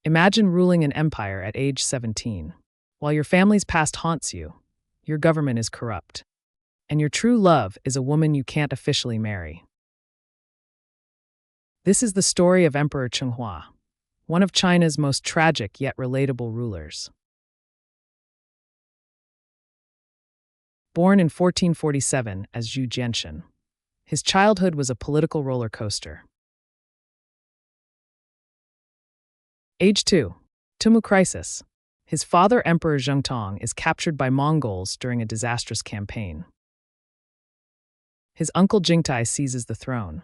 Imagine ruling an empire at age 17. While your family's past haunts you, your government is corrupt. And your true love is a woman you can't officially marry. This is the story of Emperor Chenghua, one of China's most tragic yet relatable rulers. Born in 1447 as Zhu Jianshan, his childhood was a political roller coaster. Age 2. Tumu crisis. His father, Emperor Xichang, is captured by Mongols during a disastrous campaign. His uncle Jingtai seizes the throne.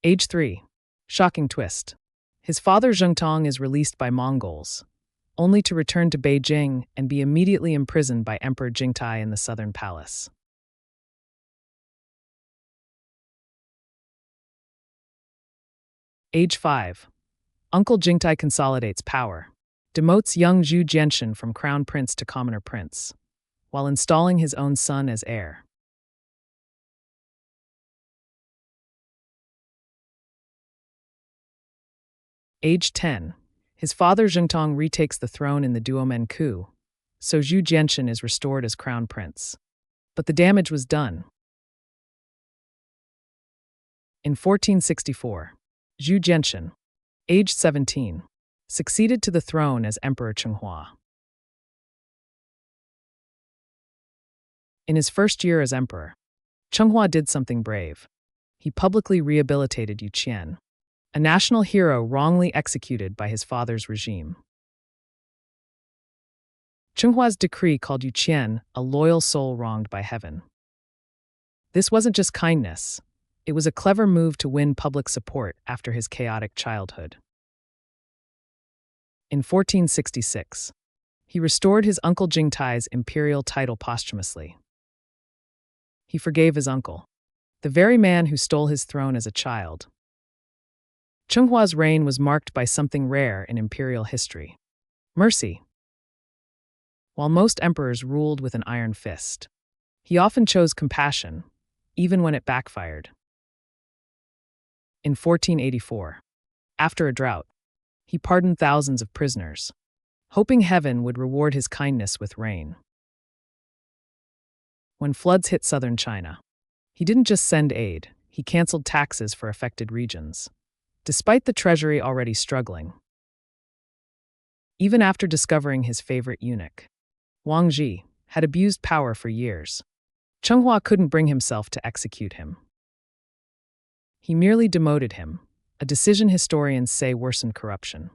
Age 3. Shocking twist. His father Xichang is released by Mongols, only to return to Beijing and be immediately imprisoned by Emperor Jingtai in the southern palace. Age 5. Uncle Jingtai consolidates power, demotes young Zhu Jianshan from crown prince to commoner prince, while installing his own son as heir. Age 10. His father Xichang retakes the throne in the Duomen coup, so Zhu Jianshan is restored as crown prince. But the damage was done. In 1464, Zhu Jianshan, aged 17, succeeded to the throne as Emperor Chenghua. In his first year as emperor, Chenghua did something brave. He publicly rehabilitated Xichang, a national hero wrongly executed by his father's regime. Chenghua's decree called Xichang a loyal soul wronged by heaven. This wasn't just kindness. It was a clever move to win public support after his chaotic childhood. In 1466, he restored his uncle Jingtai's imperial title posthumously. He forgave his uncle, the very man who stole his throne as a child. Chenghua's reign was marked by something rare in imperial history: mercy. While most emperors ruled with an iron fist, he often chose compassion, even when it backfired. In 1484, after a drought, he pardoned thousands of prisoners, hoping heaven would reward his kindness with rain. When floods hit southern China, he didn't just send aid, he canceled taxes for affected regions, despite the treasury already struggling. Even after discovering his favorite eunuch, Wang Ji, had abused power for years, Chenghua couldn't bring himself to execute him. He merely demoted him, a decision historians say worsened corruption.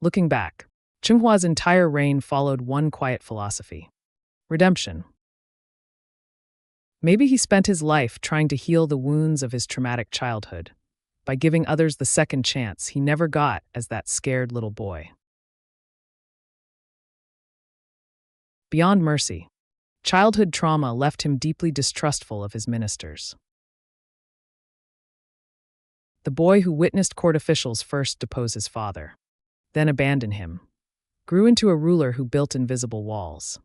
Looking back, Chenghua's entire reign followed one quiet philosophy: redemption. Maybe he spent his life trying to heal the wounds of his traumatic childhood by giving others the second chance he never got as that scared little boy. Beyond mercy, childhood trauma left him deeply distrustful of his ministers. The boy who witnessed court officials first depose his father, then abandon him, grew into a ruler who built invisible walls.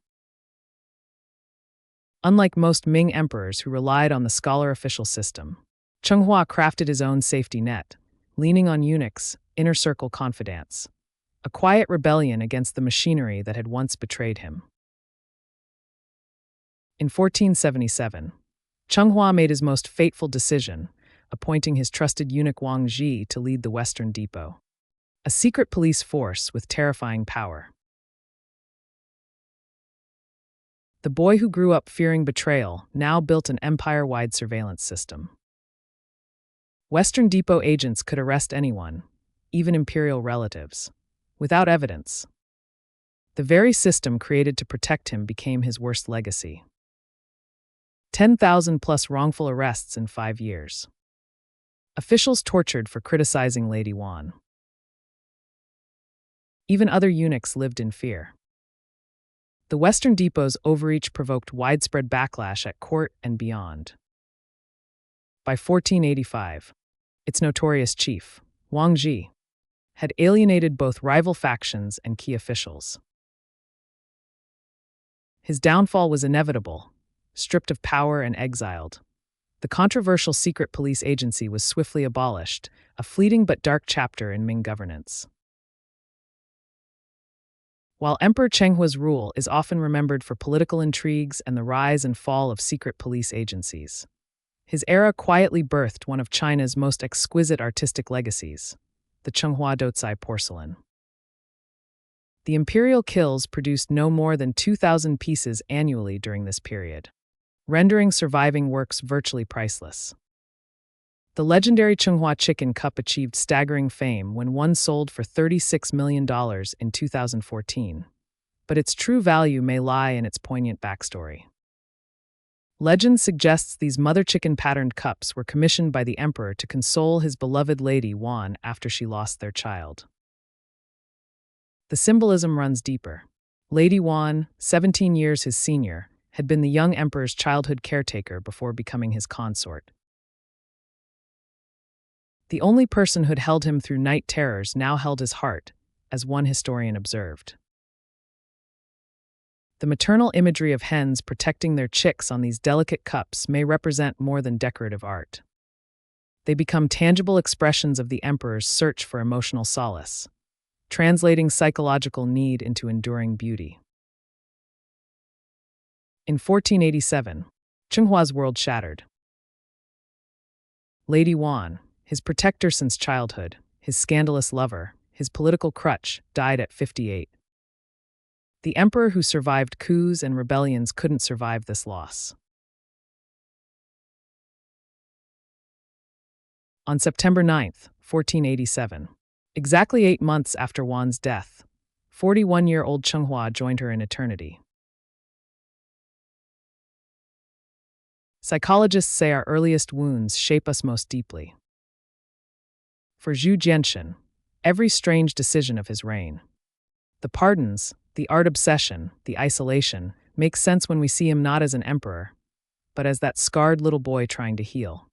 Unlike most Ming emperors who relied on the scholar-official system, Chenghua crafted his own safety net, leaning on eunuchs, inner circle confidants, a quiet rebellion against the machinery that had once betrayed him. In 1477, Chenghua made his most fateful decision, appointing his trusted eunuch Wang Ji to lead the WesternDepot, a secret police force with terrifying power. The boy who grew up fearing betrayal now built an empire-wide surveillance system. WesternDepot agents could arrest anyone, even imperial relatives, without evidence. The very system created to protect him became his worst legacy. 10,000+ wrongful arrests in 5 years. Officials tortured for criticizing Lady Wan. Even other eunuchs lived in fear. The WesternDepot's overreach provoked widespread backlash at court and beyond. By 1485, its notorious chief, Wang Ji, had alienated both rival factions and key officials. His downfall was inevitable, stripped of power and exiled, The controversial secret police agency was swiftly abolished, a fleeting but dark chapter in Ming governance. While Emperor Chenghua's rule is often remembered for political intrigues and the rise and fall of secret police agencies, his era quietly birthed one of China's most exquisite artistic legacies, the Chenghua Doucai porcelain. The imperial kilns produced no more than 2,000 pieces annually during this period, rendering surviving works virtually priceless. The legendary Chenghua Chicken Cup achieved staggering fame when one sold for $36 million in 2014, but its true value may lie in its poignant backstory. Legend suggests these mother chicken-patterned cups were commissioned by the emperor to console his beloved Lady Wan after she lost their child. The symbolism runs deeper. Lady Wan, 17 years his senior, had been the young emperor's childhood caretaker before becoming his consort. The only person who'd held him through night terrors now held his heart, as one historian observed. The maternal imagery of hens protecting their chicks on these delicate cups may represent more than decorative art. They become tangible expressions of the emperor's search for emotional solace, translating psychological need into enduring beauty. In 1487, Chenghua's world shattered. Lady Wan, his protector since childhood, his scandalous lover, his political crutch, died at 58. The emperor who survived coups and rebellions couldn't survive this loss. On September 9, 1487, exactly 8 months after Wan's death, 41-year-old Chenghua joined her in eternity. Psychologists say our earliest wounds shape us most deeply. For Zhu Jianxin, every strange decision of his reign, the pardons, the art obsession, the isolation, makes sense when we see him not as an emperor, but as that scarred little boy trying to heal.